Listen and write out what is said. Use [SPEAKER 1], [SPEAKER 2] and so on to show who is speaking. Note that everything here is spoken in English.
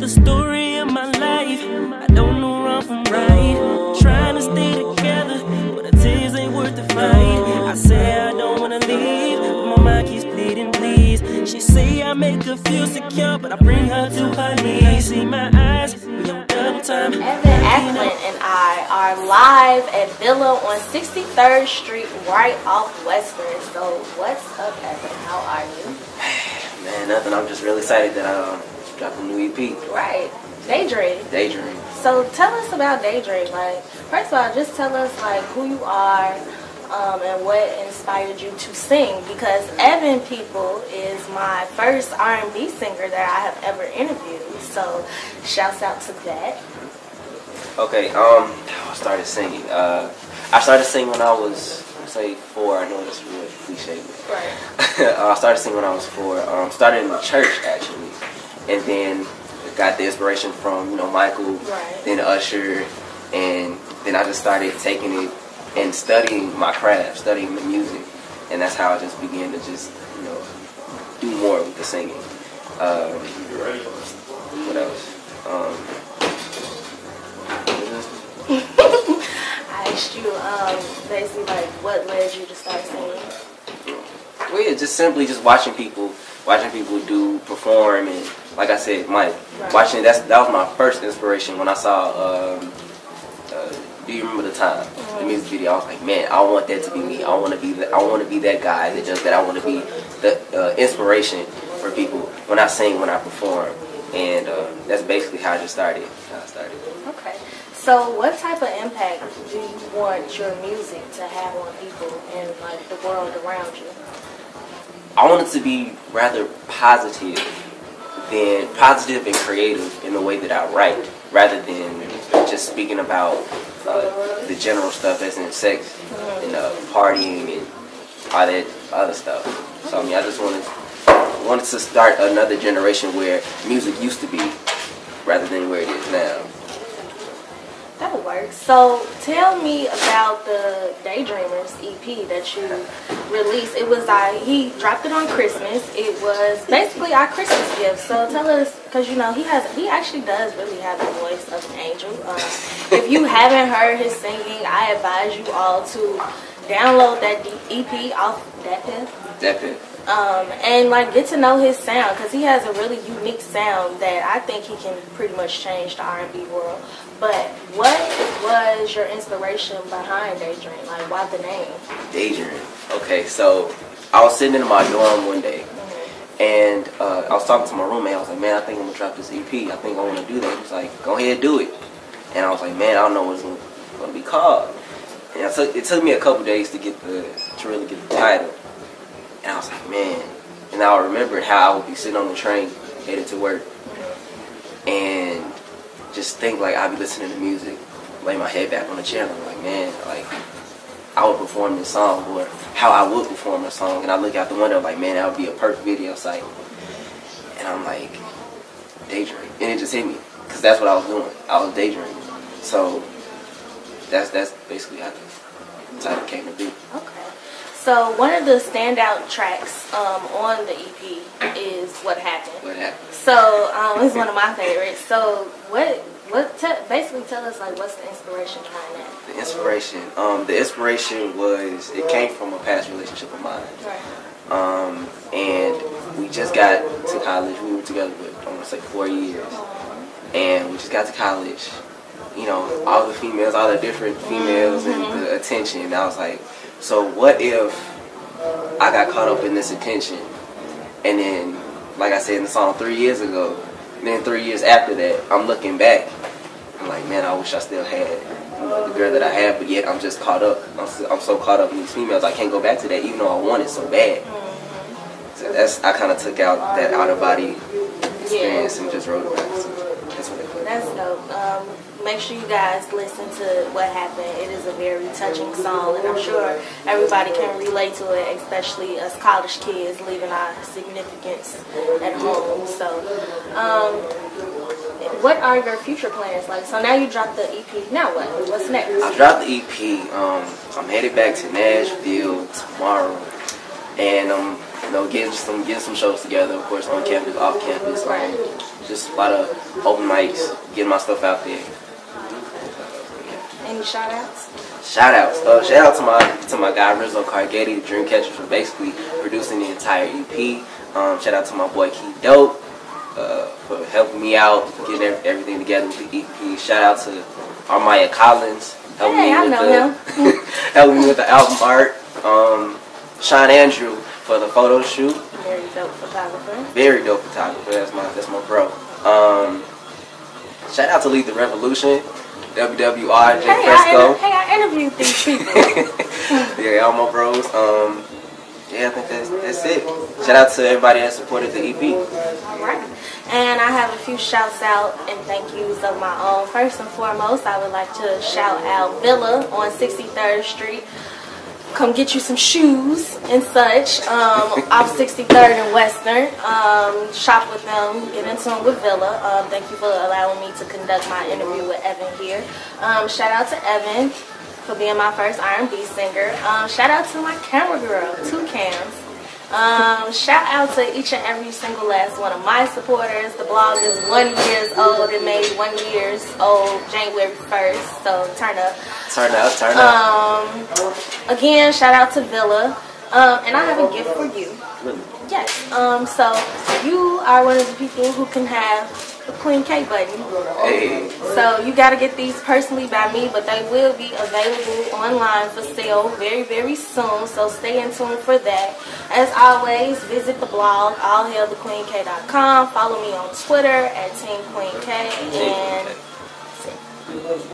[SPEAKER 1] the story of my life. I don't know wrong from right. Trying to stay together, but the tears ain't worth the fight. I say I don't wanna leave, but my mind keeps pleading, please. She say I make her feel secure, but I bring her to her knees. See my eyes, we on double time.
[SPEAKER 2] Evan Acklin and I are live at Villa on 63rd Street, right off Western. So what's up, Evan? How are you?
[SPEAKER 3] Man, nothing. I'm just really excited that I dropped a new EP.
[SPEAKER 2] Right. Daydream.
[SPEAKER 3] Daydream.
[SPEAKER 2] So tell us about Daydream. Like, first of all, just tell us like who you are and what inspired you to sing. Because Evan People is my first R&B singer that I have ever interviewed. So shouts out to that.
[SPEAKER 3] Okay. I started singing. I started singing when I was, say, 4. I know that's really cliche.
[SPEAKER 2] Right.
[SPEAKER 3] I started singing when I was 4. Started in the church actually, and then got the inspiration from Michael,
[SPEAKER 2] right,
[SPEAKER 3] then Usher, and then I just started taking it and studying my craft, studying the music, and that's how I just began to just do more with the singing. What else?
[SPEAKER 2] I asked you basically like what led you to start singing.
[SPEAKER 3] Well, yeah, just simply just watching people do perform, and like I said, Mike,
[SPEAKER 2] right,
[SPEAKER 3] watching that was my first inspiration when I saw. Do you remember the time? The music video. I was like, man, I want that to be me. I want to be that. I want to be that guy that does that. I want to be the inspiration for people when I sing, when I perform, and that's basically how I just started.
[SPEAKER 2] Okay. So what type of impact do you want your music to have on people and like the world around you?
[SPEAKER 3] I want it to be rather positive and creative in the way that I write, rather than just speaking about the general stuff as in sex and partying and all that other stuff. So I mean, I just wanted to start another generation where music used to be, rather than where it is now.
[SPEAKER 2] That'll work. So tell me about the Daydreamers EP that you released. It was he dropped it on Christmas. It was basically our Christmas gift. So tell us, because he actually does really have the voice of an angel. If you haven't heard his singing, I advise you all to download that EP off DatPiff. And like get to know his sound, because he has a really unique sound that I think he can pretty much change the R&B world. But what was your inspiration behind Daydream? Like, why the name?
[SPEAKER 3] Daydream. Okay, so I was sitting in my dorm one day, and I was talking to my roommate. I was like, man, I think I'm gonna drop this EP. I think I want to do that. He was like, go ahead, do it. And I was like, man, I don't know what it's gonna be called. And it took me a couple days to really get the title. And I was like, man. And I remembered how I would be sitting on the train headed to work, and just think like I'd be listening to music, lay my head back on the chair, and I'm like, man, like I would perform this song, or how I would perform a song, and I look out the window like, man, that would be a perfect video site. And I'm like, daydream, and it just hit me, because that's what I was doing. I was daydreaming. So that's basically how the title came to be.
[SPEAKER 2] Okay. So one of the standout tracks on the EP is What Happened.
[SPEAKER 3] What Happened.
[SPEAKER 2] So it's one of my favorites. So basically tell us like what's the inspiration behind that?
[SPEAKER 3] The inspiration was, it came from a past relationship of mine.
[SPEAKER 2] Right.
[SPEAKER 3] And we just got to college. We were together for almost like 4 years. And we just got to college. All the females, all the different females, and the attention. And I was like, so what if I got caught up in this attention, and then, like I said in the song, 3 years ago, and then 3 years after that, I'm looking back, I'm like, man, I wish I still had the girl that I have, but yet I'm just caught up. I'm so caught up in these females, I can't go back to that, even though I want it so bad. So I kind of took out that out-of-body experience and just wrote it back. So that's what it was.
[SPEAKER 2] That's dope. Make sure you guys listen to What Happened. It is a very touching song, and I'm sure everybody can relate to it, especially us college kids leaving our significance at home. So, what are your future plans like? So now you dropped the EP. Now what? What's next?
[SPEAKER 3] I dropped the EP. I'm headed back to Nashville tomorrow, and I'm you know, getting some shows together, of course, on campus, off campus, just a lot of open mics, getting my stuff out there.
[SPEAKER 2] Any shout outs?
[SPEAKER 3] Shout outs. Shout out to my guy Rizzo Cargetti, the Dreamcatcher, for basically producing the entire EP. Shout out to my boy Key Dope for helping me out, getting everything together with the EP. Shout out to Armaya Collins, helping me with the album art. Sean Andrew for the photo shoot.
[SPEAKER 2] Very dope photographer.
[SPEAKER 3] Very dope photographer. That's my bro. Shout out to Lead the Revolution, WWR, J Fresco.
[SPEAKER 2] I interviewed these people.
[SPEAKER 3] Yeah, all my bros. Yeah, I think that's it. Shout out to everybody that supported the EP.
[SPEAKER 2] Alright. And I have a few shouts out and thank yous of my own. First and foremost, I would like to shout out Villa on 63rd Street. Come get you some shoes and such off 63rd and Western. Shop with them, get into them with Villa. Thank you for allowing me to conduct my interview with Evan here. Shout out to Evan for being my first R&B singer. Shout out to my camera girl, 2 cams. Shout out to each and every single last one of my supporters. The blog is 1 year old. It made 1 year old January 1st. So turn up.
[SPEAKER 3] Turn up.
[SPEAKER 2] Again, shout out to Villa. And I have a gift for you. Yes. So you are one of the people who can have the Kween K button.
[SPEAKER 3] Hey.
[SPEAKER 2] So you got to get these personally by me, but they will be available online for sale very, very soon. So stay in tune for that. As always, visit the blog, allhailthequeenk.com. Follow me on Twitter at Team Kween K. And